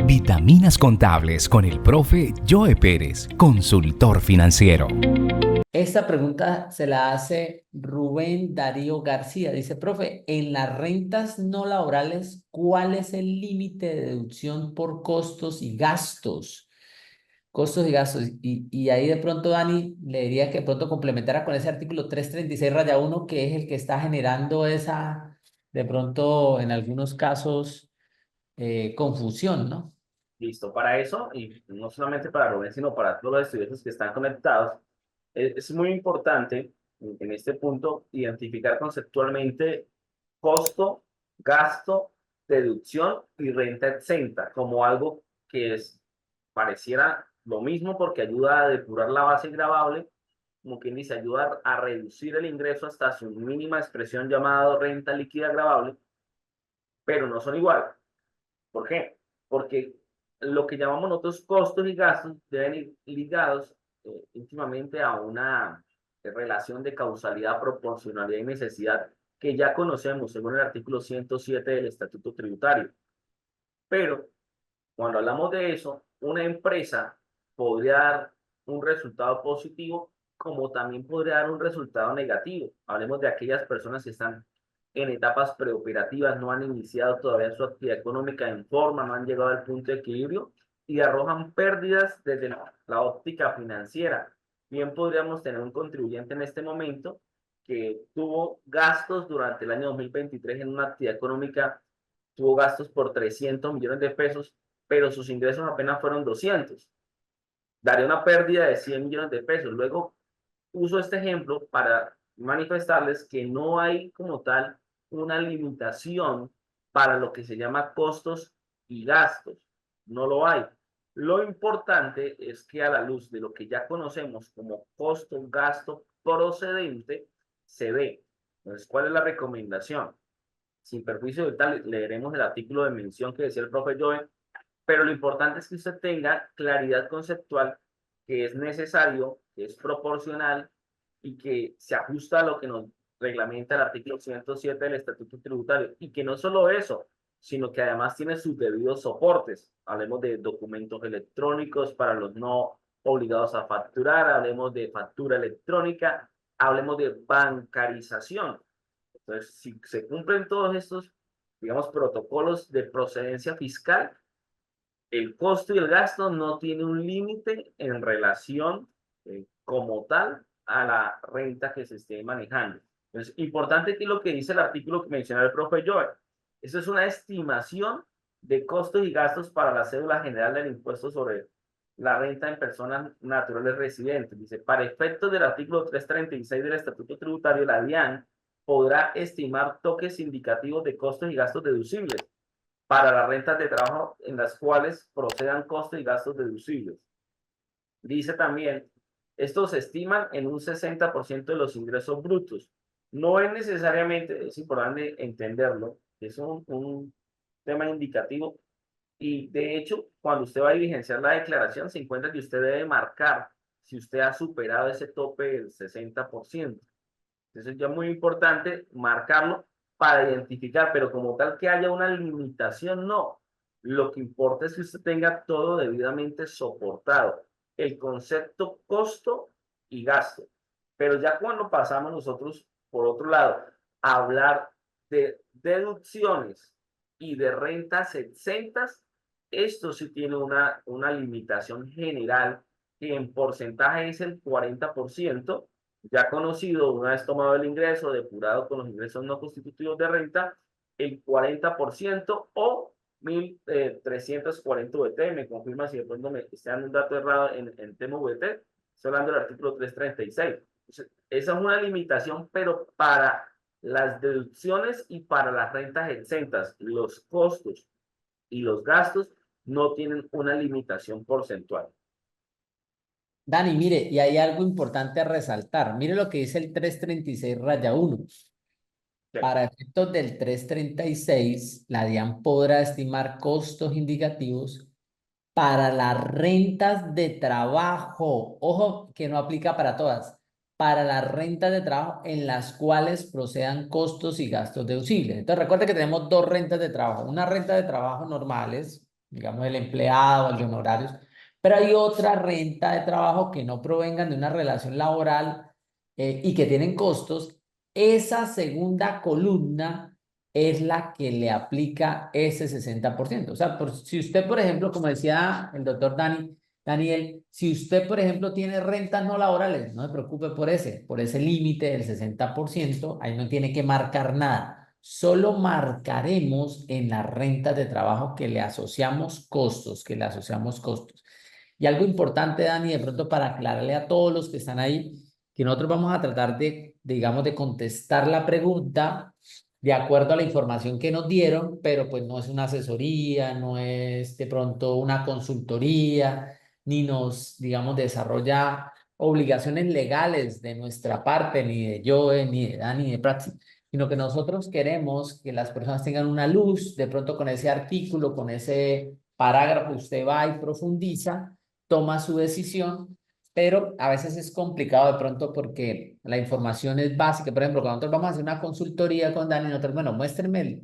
Vitaminas Contables con el profe Joe Pérez, consultor financiero. Esta pregunta se la hace Rubén Darío García. Dice, profe, en las rentas no laborales, ¿cuál es el límite de deducción por costos y gastos? Costos y gastos. Y ahí de pronto, Dani, le diría que de pronto complementara con ese artículo 336 raya 1, que es el que está generando esa, de pronto, en algunos casos, confusión, ¿no? Listo, para eso, y no solamente para Rubén, sino para todos los estudiantes que están conectados, es muy importante en este punto identificar conceptualmente costo, gasto, deducción y renta exenta como algo que pareciera lo mismo porque ayuda a depurar la base gravable, como quien dice, ayuda a reducir el ingreso hasta su mínima expresión llamada renta líquida gravable, pero no son iguales. ¿Por qué? Porque lo que llamamos nosotros costos y gastos deben ir ligados íntimamente a una relación de causalidad, proporcionalidad y necesidad que ya conocemos según el artículo 107 del Estatuto Tributario. Pero cuando hablamos de eso, una empresa podría dar un resultado positivo como también podría dar un resultado negativo. Hablemos de aquellas personas que están en etapas preoperativas, no han iniciado todavía su actividad económica en forma, no han llegado al punto de equilibrio y arrojan pérdidas desde la óptica financiera. Bien podríamos tener un contribuyente en este momento que tuvo gastos durante el año 2023 en una actividad económica, tuvo gastos por 300 millones de pesos, pero sus ingresos apenas fueron 200. Daría una pérdida de 100 millones de pesos. Luego uso este ejemplo para manifestarles que no hay como tal una limitación para lo que se llama costos y gastos. No lo hay. Lo importante es que a la luz de lo que ya conocemos como costo, gasto procedente, se ve. Entonces, ¿cuál es la recomendación? Sin perjuicio de tal, leeremos el artículo de mención que decía el profe Joe, pero lo importante es que usted tenga claridad conceptual, que es necesario, que es proporcional y que se ajusta a lo que nos reglamenta el artículo 107 del Estatuto Tributario. Y que no solo eso, sino que además tiene sus debidos soportes. Hablemos de documentos electrónicos para los no obligados a facturar, hablemos de factura electrónica, hablemos de bancarización. Entonces, si se cumplen todos estos, digamos, protocolos de procedencia fiscal, el costo y el gasto no tiene un límite en relación como tal a la renta que se esté manejando. Entonces, importante que lo que dice el artículo que mencionaba el profe Joel, eso es una estimación de costos y gastos para la cédula general del impuesto sobre la renta en personas naturales residentes. Dice, para efectos del artículo 336 del Estatuto Tributario, la DIAN podrá estimar toques indicativos de costos y gastos deducibles para las rentas de trabajo en las cuales procedan costos y gastos deducibles. Dice también, estos se estiman en un 60% de los ingresos brutos. No es necesariamente, es importante entenderlo, es un tema indicativo y de hecho, cuando usted va a diligenciar la declaración, se encuentra que usted debe marcar si usted ha superado ese tope del 60%. Entonces ya es muy importante marcarlo para identificar, pero como tal que haya una limitación, no. Lo que importa es que usted tenga todo debidamente soportado. El concepto costo y gasto. Pero ya cuando pasamos nosotros, por otro lado, a hablar de deducciones y de rentas exentas, esto sí tiene una limitación general que en porcentaje es el 40%, ya conocido, una vez tomado el ingreso, depurado con los ingresos no constitutivos de renta, el 40% o 1.340 VT. Me confirma si de pronto me está dando un dato errado en tema VT. Estoy hablando del artículo 336. Entonces, esa es una limitación, pero para las deducciones y para las rentas exentas, los costos y los gastos no tienen una limitación porcentual. Dani, mire, y hay algo importante a resaltar. Mire lo que dice el 336 raya 1. Sí. Para efectos del 336, la DIAN podrá estimar costos indicativos para las rentas de trabajo. Ojo, que no aplica para todas. Para las rentas de trabajo en las cuales procedan costos y gastos deducibles. Entonces, recuerde que tenemos dos rentas de trabajo. Una renta de trabajo normales, digamos, el empleado, el de honorarios, pero hay otra renta de trabajo que no provengan de una relación laboral y que tienen costos. Esa segunda columna es la que le aplica ese 60%. O sea, si usted, por ejemplo, como decía el doctor Daniel, si usted, por ejemplo, tiene rentas no laborales, no se preocupe por ese límite del 60%, ahí no tiene que marcar nada. Solo marcaremos en las rentas de trabajo que le asociamos costos, que le asociamos costos. Y algo importante, Dani, de pronto para aclararle a todos los que están ahí, que nosotros vamos a tratar digamos, de contestar la pregunta de acuerdo a la información que nos dieron, pero pues no es una asesoría, no es de pronto una consultoría, ni nos, digamos, desarrolla obligaciones legales de nuestra parte, ni de Joe, ni de Dani, ni de Praxis, sino que nosotros queremos que las personas tengan una luz, de pronto con ese artículo, con ese parágrafo, usted va y profundiza, toma su decisión, pero a veces es complicado de pronto porque la información es básica. Por ejemplo, cuando nosotros vamos a hacer una consultoría con Dani, nosotros, bueno, muéstrenme,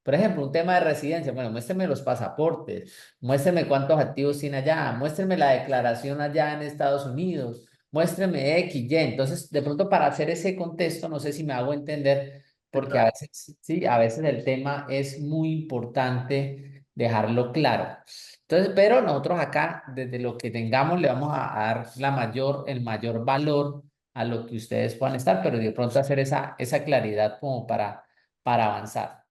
por ejemplo, un tema de residencia, bueno, muéstrenme los pasaportes, muéstrenme cuántos activos tiene allá, muéstrenme la declaración allá en Estados Unidos, muéstrenme X, Y. Entonces, de pronto para hacer ese contexto, no sé si me hago entender, Sí, porque a claro. veces, sí, a veces el tema es muy importante dejarlo claro. Entonces, pero nosotros acá, desde lo que tengamos, le vamos a dar el mayor valor a lo que ustedes puedan estar, pero de pronto hacer esa claridad como para avanzar.